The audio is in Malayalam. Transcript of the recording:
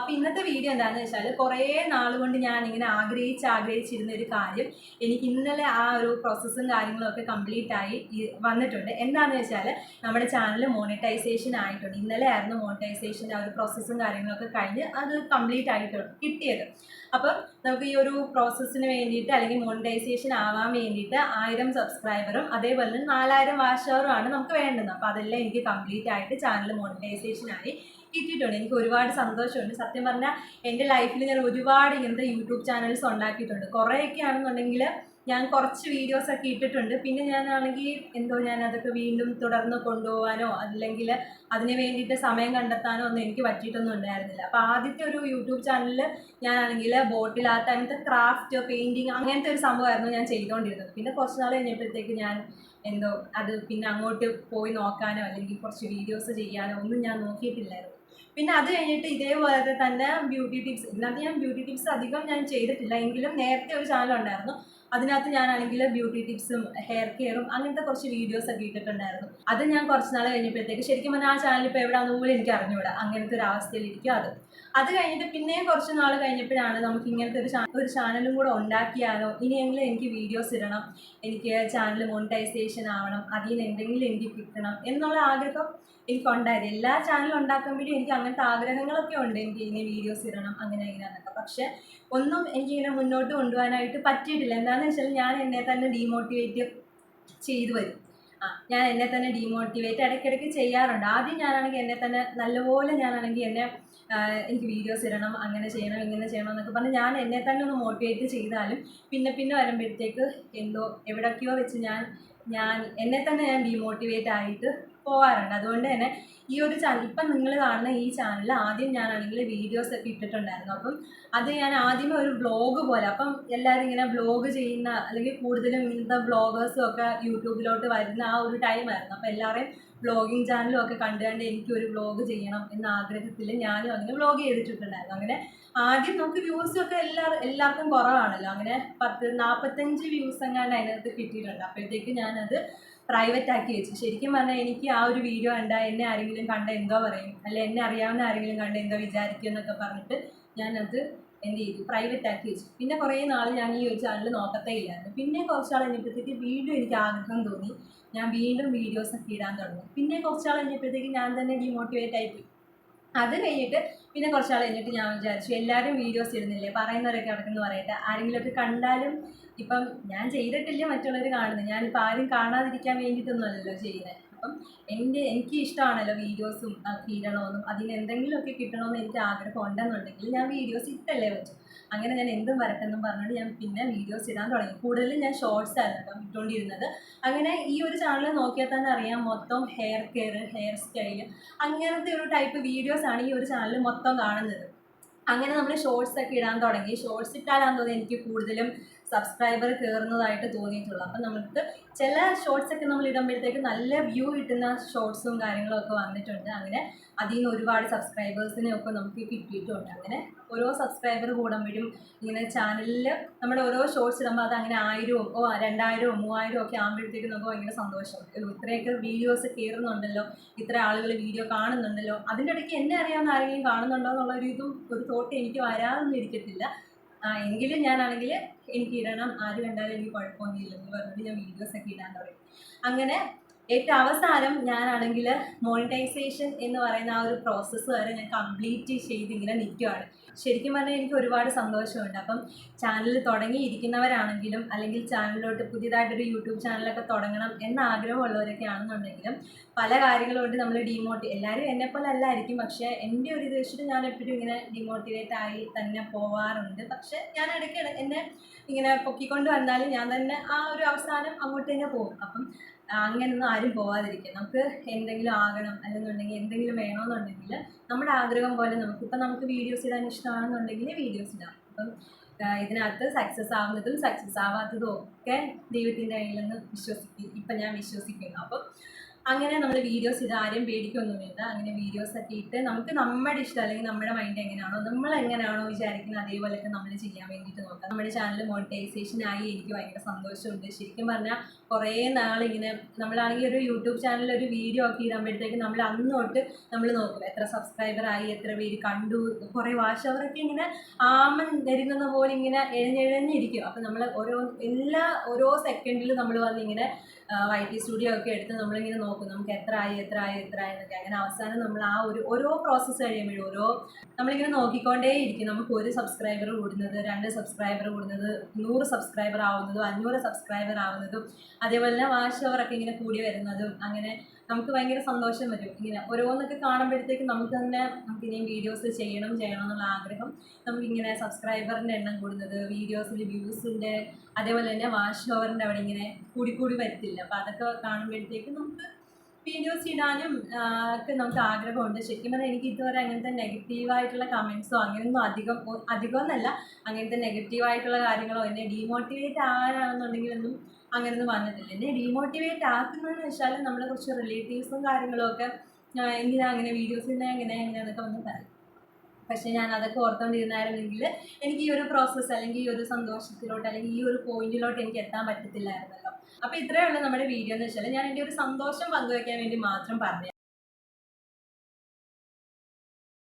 അപ്പോൾ ഇന്നത്തെ വീഡിയോ എന്താണെന്ന് വെച്ചാൽ കുറേ നാൾ കൊണ്ട് ഞാൻ ഇങ്ങനെ ആഗ്രഹിച്ചിരുന്ന ഒരു കാര്യം എനിക്ക് ഇന്നലെ ആ ഒരു പ്രോസസ്സും കാര്യങ്ങളും ഒക്കെ കംപ്ലീറ്റ് ആയി വന്നിട്ടുണ്ട്. എന്താണെന്ന് വെച്ചാൽ നമ്മുടെ ചാനൽ മോണിറ്റൈസേഷൻ ആയിട്ടുണ്ട്. ഇന്നലെ ആയിരുന്നു മോണിറ്റൈസേഷൻ്റെ ആ ഒരു പ്രോസസ്സും കാര്യങ്ങളൊക്കെ കഴിഞ്ഞ് അത് കംപ്ലീറ്റ് ആയിട്ട് കിട്ടിയത്. അപ്പം നമുക്ക് ഈ ഒരു പ്രോസസ്സിന് വേണ്ടിയിട്ട് അല്ലെങ്കിൽ മോണിറ്റൈസേഷൻ ആവാൻ വേണ്ടിയിട്ട് 1000 സബ്സ്ക്രൈബറും അതേപോലെ തന്നെ 4000 വാച്ച് അവറുമാണ് നമുക്ക് വേണ്ടത്. അപ്പോൾ അതെല്ലാം എനിക്ക് കംപ്ലീറ്റ് ആയിട്ട് ചാനൽ മോണിറ്റൈസേഷൻ ആയി കിട്ടിയിട്ടുണ്ട്. എനിക്ക് ഒരുപാട് സന്തോഷമുണ്ട്. സത്യം പറഞ്ഞാൽ എൻ്റെ ലൈഫിൽ ഞാൻ ഒരുപാട് ഇങ്ങനത്തെ യൂട്യൂബ് ചാനൽസ് ഉണ്ടാക്കിയിട്ടുണ്ട്. കുറേയൊക്കെ ആണെന്നുണ്ടെങ്കിൽ ഞാൻ കുറച്ച് വീഡിയോസൊക്കെ ഇട്ടിട്ടുണ്ട്. പിന്നെ ഞാനാണെങ്കിൽ ഞാനതൊക്കെ വീണ്ടും തുടർന്ന് കൊണ്ടുപോകാനോ അല്ലെങ്കിൽ അതിന് വേണ്ടിയിട്ട് സമയം കണ്ടെത്താനോ ഒന്നും എനിക്ക് പറ്റിയിട്ടൊന്നും ഉണ്ടായിരുന്നില്ല. അപ്പോൾ ആദ്യത്തെ ഒരു യൂട്യൂബ് ചാനലിൽ ഞാനാണെങ്കിൽ ബോട്ടിൽ ആർട്ട്, അങ്ങനത്തെ ക്രാഫ്റ്റ്, പെയിൻറ്റിങ് അങ്ങനത്തെ ഒരു സംഭവമായിരുന്നു ഞാൻ ചെയ്തുകൊണ്ടിരുന്നത്. പിന്നെ കുറച്ച് നാൾ കഴിഞ്ഞപ്പോഴത്തേക്ക് ഞാൻ അത് പിന്നെ അങ്ങോട്ട് പോയി നോക്കാനോ അല്ലെങ്കിൽ കുറച്ച് വീഡിയോസ് ചെയ്യാനോ ഒന്നും ഞാൻ നോക്കിയിട്ടില്ലായിരുന്നു. പിന്നെ അത് കഴിഞ്ഞിട്ട് ഇതേപോലെ തന്നെ ബ്യൂട്ടി ടിപ്സ്, ഇതിനകത്ത് ഞാൻ ബ്യൂട്ടി ടിപ്സ് അധികം ഞാൻ ചെയ്തിട്ടില്ല. എങ്കിലും നേരത്തെ ഒരു ചാനൽ ഉണ്ടായിരുന്നു, അതിനകത്ത് ഞാനാണെങ്കിൽ ബ്യൂട്ടി ടിപ്സും ഹെയർ കെയറും അങ്ങനത്തെ കുറച്ച് വീഡിയോസൊക്കെ ഇട്ടിട്ടുണ്ടായിരുന്നു. അത് ഞാൻ കുറച്ച് നാൾ കഴിഞ്ഞപ്പോഴത്തേക്ക് ശരിക്കും പറഞ്ഞാൽ ആ ചാനൽ ഇപ്പോൾ എവിടെയാണെന്ന് പോലും എനിക്ക് അറിഞ്ഞുകൂടാ. അങ്ങനത്തെ ഒരു അവസ്ഥയിലിരിക്കും അത് കഴിഞ്ഞിട്ട് പിന്നെയും കുറച്ച് നാൾ കഴിഞ്ഞപ്പോഴാണ് നമുക്ക് ഇങ്ങനത്തെ ഒരു ചാനലും കൂടെ ഉണ്ടാക്കിയാലോ, ഇനിയെങ്കിലും എനിക്ക് വീഡിയോസ് ഇടണം, എനിക്ക് ചാനൽ മോണിറ്റൈസേഷൻ ആവണം, അതിൽ നിന്ന് എന്തെങ്കിലും എനിക്ക് കിട്ടണം എന്നുള്ള ആഗ്രഹം എനിക്കുണ്ടായത്. എല്ലാ ചാനലും ഉണ്ടാക്കുമ്പോഴും എനിക്ക് അങ്ങനത്തെ ആഗ്രഹങ്ങളൊക്കെ ഉണ്ട്, എനിക്ക് ഇനി വീഡിയോസ് ഇടണം അങ്ങനെ ഇങ്ങനെയാണെന്നൊക്കെ. പക്ഷെ ഒന്നും എനിക്കിങ്ങനെ മുന്നോട്ട് കൊണ്ടുപോകാനായിട്ട് പറ്റിയിട്ടില്ല. എന്താണെന്ന് വെച്ചാൽ ഞാൻ എന്നെ തന്നെ ഡീമോട്ടിവേറ്റ് ചെയ്തു വരും. ഞാൻ എന്നെ തന്നെ ഡീമോട്ടിവേറ്റ് ഇടയ്ക്കിടയ്ക്ക് ചെയ്യാറുണ്ട്. ആദ്യം ഞാനാണെങ്കിൽ എന്നെ തന്നെ നല്ലപോലെ എനിക്ക് വീഡിയോസ് ഇടണം, അങ്ങനെ ചെയ്യണം ഇങ്ങനെ ചെയ്യണം എന്നൊക്കെ പറഞ്ഞ് ഞാൻ എന്നെ തന്നെ ഒന്ന് മോട്ടിവേറ്റ് ചെയ്താലും പിന്നെ വരുമ്പോഴത്തേക്ക് എവിടൊക്കെയോ വെച്ച് ഞാൻ എന്നെ തന്നെ ഡീമോട്ടിവേറ്റ് ആയിട്ട് പോകാറുണ്ട്. അതുകൊണ്ട് തന്നെ ഈ ഒരു ചാനൽ ഇപ്പം നിങ്ങൾ കാണുന്ന ഈ ചാനൽ ആദ്യം ഞാനാണെങ്കിൽ വീഡിയോസ് ഒക്കെ ഇട്ടിട്ടുണ്ടായിരുന്നു. അപ്പം അത് ഞാൻ ആദ്യമേ ഒരു വ്ളോഗ് പോലെ, അപ്പം എല്ലാവരും ഇങ്ങനെ വ്ളോഗ് ചെയ്യുന്ന അല്ലെങ്കിൽ കൂടുതലും ഇങ്ങനത്തെ വ്ളോഗേഴ്സും ഒക്കെ യൂട്യൂബിലോട്ട് വരുന്ന ആ ഒരു ടൈമായിരുന്നു. അപ്പോൾ എല്ലാവരെയും വ്ളോഗിങ് ചാനലും ഒക്കെ കണ്ടുകൊണ്ട് എനിക്കൊരു വ്ളോഗ് ചെയ്യണം എന്ന ആഗ്രഹത്തിൽ ഞാനും അങ്ങനെ വ്ളോഗ് ചെയ്തിട്ടുണ്ടായിരുന്നു. അങ്ങനെ ആദ്യം നമുക്ക് വ്യൂസൊക്കെ എല്ലാവർക്കും കുറവാണല്ലോ. അങ്ങനെ 45 വ്യൂസ് എങ്ങാണ്ട് അതിനകത്ത് കിട്ടിയിട്ടുണ്ട്. അപ്പോഴത്തേക്ക് ഞാനത് പ്രൈവറ്റ് ആക്കി വെച്ചു. ശരിക്കും പറഞ്ഞാൽ എനിക്ക് ആ ഒരു വീഡിയോ കണ്ടാൽ എന്നെ ആരെങ്കിലും കണ്ട എന്തോ പറയും, അല്ലെ എന്നെ അറിയാവുന്ന ആരെങ്കിലും കണ്ട എന്തോ വിചാരിക്കും എന്നൊക്കെ പറഞ്ഞിട്ട് ഞാനത് പ്രൈവറ്റ് ആക്കി വെച്ചു. പിന്നെ കുറേ നാൾ ഞാൻ ഈ ഒരു ചാനൽ നോക്കത്തേ ഇല്ലായിരുന്നു. പിന്നെ കുറച്ച് നാൾ കഴിഞ്ഞപ്പോഴത്തേക്ക് വീണ്ടും എനിക്ക് ആഗ്രഹം തോന്നി, ഞാൻ വീണ്ടും വീഡിയോസൊക്കെ ഇടാൻ തുടങ്ങി. പിന്നെ കുറച്ച് നാൾ കഴിഞ്ഞപ്പോഴത്തേക്ക് ഞാൻ തന്നെ ഡീമോട്ടിവേറ്റ് ആയിപ്പോയി. അത് കഴിഞ്ഞിട്ട് പിന്നെ കുറച്ച് നാൾ കഴിഞ്ഞിട്ട് ഞാൻ വിചാരിച്ചു, എല്ലാവരും വീഡിയോസ് ഇടുന്നില്ലേ, പറയുന്നവരൊക്കെ അടക്കെന്ന് പറയട്ടെ, ആരെങ്കിലുമൊക്കെ കണ്ടാലും ഇപ്പം ഞാൻ ചെയ്തിട്ടില്ല മറ്റുള്ളവർ കാണുന്നത്, ഞാനിപ്പോൾ ആരും കാണാതിരിക്കാൻ വേണ്ടിയിട്ടൊന്നും അല്ലല്ലോ ചെയ്യുന്നത്. അപ്പം എനിക്ക് ഇഷ്ടമാണല്ലോ വീഡിയോസും ഇടണമെന്നും അതിന് എന്തെങ്കിലുമൊക്കെ കിട്ടണമെന്ന് എനിക്ക് ആഗ്രഹം ഉണ്ടെന്നുണ്ടെങ്കിൽ ഞാൻ വീഡിയോസ് ഇട്ടല്ലേ പറ്റും. അങ്ങനെ ഞാൻ എന്തും വരട്ടെന്നും പറഞ്ഞിട്ട് ഞാൻ പിന്നെ വീഡിയോസ് ഇടാൻ തുടങ്ങി. കൂടുതലും ഞാൻ ഷോർട്സ് ആയിരുന്നു ഇട്ടുകൊണ്ടിരുന്നത്. അങ്ങനെ ഈ ഒരു ചാനൽ നോക്കിയാൽ തന്നെ അറിയാം, മൊത്തം ഹെയർ കെയർ, ഹെയർ സ്റ്റൈൽ അങ്ങനത്തെ ഒരു ടൈപ്പ് വീഡിയോസാണ് ഈ ഒരു ചാനൽ മൊത്തം കാണുന്നത്. അങ്ങനെ നമ്മൾ ഷോർട്സ് ഒക്കെ ഇടാൻ തുടങ്ങി. ഷോർട്സ് ഇട്ടാലാണെന്ന് തോന്നി എനിക്ക് കൂടുതലും സബ്സ്ക്രൈബർ കയറുന്നതായിട്ട് തോന്നിയിട്ടുള്ളൂ. അപ്പം നമുക്ക് ചില ഷോർട്സ് ഒക്കെ നമ്മൾ ഇടുമ്പോഴത്തേക്ക് നല്ല വ്യൂ കിട്ടുന്ന ഷോർട്സും കാര്യങ്ങളും ഒക്കെ വന്നിട്ടുണ്ട്. അങ്ങനെ അതിൽ നിന്ന് ഒരുപാട് സബ്സ്ക്രൈബേഴ്സിനെയൊക്കെ നമുക്ക് കിട്ടിയിട്ടുണ്ട്. അങ്ങനെ ഓരോ സബ്സ്ക്രൈബർ കൂടുമ്പോഴും ഇങ്ങനെ ചാനലിൽ നമ്മുടെ ഓരോ ഷോർട്സ് ഇടുമ്പോൾ അത് അങ്ങനെ 1000 2000 3000 ഒക്കെ ആകുമ്പോഴത്തേക്ക് നമുക്ക് ഭയങ്കര സന്തോഷം. ഇത്രയൊക്കെ വീഡിയോസ് കയറുന്നുണ്ടല്ലോ, ഇത്ര ആളുകൾ വീഡിയോ കാണുന്നുണ്ടല്ലോ, അതിൻ്റെ ഇടയ്ക്ക് എന്നെ അറിയാവുന്ന ആരെങ്കിലും കാണുന്നുണ്ടോ ഒരു തോട്ട് എനിക്ക് വരാതൊന്നും ഇരിക്കത്തില്ല. എങ്കിലും ഞാനാണെങ്കിൽ എനിക്ക് ഇടണം, ആര് കണ്ടാലും എനിക്ക് കുഴപ്പമൊന്നുമില്ലെന്ന് പറഞ്ഞിട്ട് ഞാൻ വീഡിയോസൊക്കെ ഇടാൻ തുടങ്ങി. അങ്ങനെ ഏറ്റവും അവസാനം ഞാനാണെങ്കിൽ മോണിറ്റൈസേഷൻ എന്ന് പറയുന്ന ആ ഒരു പ്രോസസ്സ് വരെ ഞാൻ കംപ്ലീറ്റ് ചെയ്ത് ഇങ്ങനെ നിൽക്കുകയാണ്. ശരിക്കും പറഞ്ഞാൽ എനിക്ക് ഒരുപാട് സന്തോഷമുണ്ട്. അപ്പം ചാനൽ തുടങ്ങിയിരിക്കുന്നവരാണെങ്കിലും അല്ലെങ്കിൽ ചാനലിലോട്ട് പുതിയതായിട്ടൊരു യൂട്യൂബ് ചാനലൊക്കെ തുടങ്ങണം എന്ന ആഗ്രഹമുള്ളവരൊക്കെ ആണെന്നുണ്ടെങ്കിലും പല കാര്യങ്ങളുകൊണ്ട് നമ്മൾ എല്ലാവരും എന്നെപ്പോലെ അല്ലായിരിക്കും, പക്ഷേ എൻ്റെ ഒരു ഇത് വെച്ചിട്ട് ഞാൻ എപ്പോഴും ഇങ്ങനെ ഡിമോട്ടിവേറ്റ് ആയി തന്നെ പോവാറുണ്ട്. പക്ഷേ ഞാൻ ഇടയ്ക്ക് എന്നെ ഇങ്ങനെ പൊക്കിക്കൊണ്ട് വന്നാലും ഞാൻ തന്നെ ആ ഒരു അവസാനം അങ്ങോട്ട് തന്നെ പോകും. അപ്പം അങ്ങനെയൊന്നും ആരും പോകാതിരിക്കുക. നമുക്ക് എന്തെങ്കിലും ആകണം അല്ലെന്നുണ്ടെങ്കിൽ എന്തെങ്കിലും വേണമെന്നുണ്ടെങ്കിൽ നമ്മുടെ ആഗ്രഹം പോലെ നമുക്ക് വീഡിയോസ് ഇടാൻ ഇഷ്ടമാണെന്നുണ്ടെങ്കിൽ വീഡിയോസ് ഇടാം. അപ്പം ഇതിനകത്ത് സക്സസ് ആവുന്നതും സക്സസ് ആവാത്തതും ഒക്കെ ദൈവത്തിൻ്റെ കയ്യിലെന്ന് ഇപ്പം ഞാൻ വിശ്വസിക്കുന്നു. അപ്പം അങ്ങനെ നമ്മൾ വീഡിയോസ് ഇത് ആരും പേടിക്കൊന്നുമില്ല. അങ്ങനെ വീഡിയോസൊക്കെ ഇട്ട് നമുക്ക് നമ്മുടെ ഇഷ്ടം അല്ലെങ്കിൽ നമ്മുടെ മൈൻഡ് എങ്ങനെയാണോ നമ്മൾ എങ്ങനെയാണോ വിചാരിക്കുന്നത് അതേപോലെയൊക്കെ നമ്മൾ ചെയ്യാൻ വേണ്ടിയിട്ട് നോക്കാം. നമ്മുടെ ചാനൽ മോണിറ്റൈസേഷൻ ആയി എനിക്ക് ഭയങ്കര സന്തോഷമുണ്ട്. ശരിക്കും പറഞ്ഞാൽ കുറേ നാളിങ്ങനെ നമ്മളാണെങ്കിൽ ഒരു യൂട്യൂബ് ചാനലിൽ ഒരു വീഡിയോ ഒക്കെ ഇടുമ്പോഴത്തേക്ക് നമ്മൾ അന്ന് തൊട്ട് നമ്മൾ നോക്കും എത്ര സബ്സ്ക്രൈബറായി, എത്ര പേര് കണ്ടു, കുറേ വാച്ച് അവറൊക്കെ ഇങ്ങനെ ആമൻ നെരുങ്ങുന്ന പോലെ ഇങ്ങനെ എഴഞ്ഞെഴഞ്ഞിരിക്കും. അപ്പം നമ്മൾ ഓരോ സെക്കൻഡിൽ നമ്മൾ വന്നിങ്ങനെ YT സ്റ്റുഡിയോ ഒക്കെ എടുത്ത് നമ്മളിങ്ങനെ നോക്കും നമുക്ക് എത്ര ആയി എന്നൊക്കെ. അങ്ങനെ അവസാനം നമ്മൾ ആ ഓരോ പ്രോസസ്സ് കഴിയുമ്പോഴും നമ്മളിങ്ങനെ നോക്കിക്കൊണ്ടേ ഇരിക്കും. നമുക്ക് 1 സബ്സ്ക്രൈബർ കൂടുന്നത്, 2 സബ്സ്ക്രൈബർ കൂടുന്നത്, 100 സബ്സ്ക്രൈബർ ആവുന്നതും 500 സബ്സ്ക്രൈബർ ആവുന്നതും അതേപോലെ തന്നെ വാച്ച് അവറൊക്കെ ഇങ്ങനെ കൂടി വരുന്നതും അങ്ങനെ നമുക്ക് ഭയങ്കര സന്തോഷം വരും. ഇങ്ങനെ ഓരോന്നൊക്കെ കാണുമ്പോഴത്തേക്ക് നമുക്ക് ഇനിയും വീഡിയോസ് ചെയ്യണം എന്നുള്ള ആഗ്രഹം. നമുക്കിങ്ങനെ സബ്സ്ക്രൈബറിൻ്റെ എണ്ണം കൂടുന്നത്, വീഡിയോസിൽ വ്യൂസിൻ്റെ അതേപോലെ തന്നെ വാച്ച് ഓവറിൻ്റെ അവിടെ ഇങ്ങനെ കൂടി വരത്തില്ല. അപ്പോൾ അതൊക്കെ കാണുമ്പോഴത്തേക്ക് നമുക്ക് വീഡിയോസ് ഇടാനും ഒക്കെ നമുക്ക് ആഗ്രഹമുണ്ട്. ശരിക്കും പറഞ്ഞാൽ എനിക്ക് ഇതുവരെ അങ്ങനത്തെ നെഗറ്റീവായിട്ടുള്ള കമൻസോ അങ്ങനെയൊന്നും അധികമൊന്നല്ല അങ്ങനത്തെ നെഗറ്റീവായിട്ടുള്ള കാര്യങ്ങളോ എന്നെ ഡീമോട്ടിവേറ്റ് ആകാനാണെന്നുണ്ടെങ്കിലൊന്നും അങ്ങനെയൊന്നും വന്നിട്ടില്ല. എന്നെ ഡീമോട്ടിവേറ്റ് ആക്കുന്നതെന്ന് വെച്ചാൽ നമ്മളെ കുറച്ച് റിലേറ്റീവ്സും കാര്യങ്ങളും ഒക്കെ എന്തിനാ അങ്ങനെ വീഡിയോസ് എങ്ങനെയാന്നൊക്കെ വന്ന് പറയും. പക്ഷേ ഞാൻ അതൊക്കെ ഓർത്തുകൊണ്ടിരുന്നായിരുന്നെങ്കിൽ എനിക്ക് ഈ ഒരു പ്രോസസ്സ് അല്ലെങ്കിൽ ഈ ഒരു സന്തോഷത്തിലോട്ട് അല്ലെങ്കിൽ ഈ ഒരു പോയിന്റിലോട്ട് എനിക്ക് എത്താൻ പറ്റത്തില്ലായിരുന്നല്ലോ. അപ്പോൾ ഇത്രയേ ഉള്ളൂ നമ്മുടെ വീഡിയോ എന്ന് വെച്ചാൽ ഞാൻ എൻ്റെ ഒരു സന്തോഷം പങ്കുവയ്ക്കാൻ വേണ്ടി മാത്രം പറഞ്ഞു.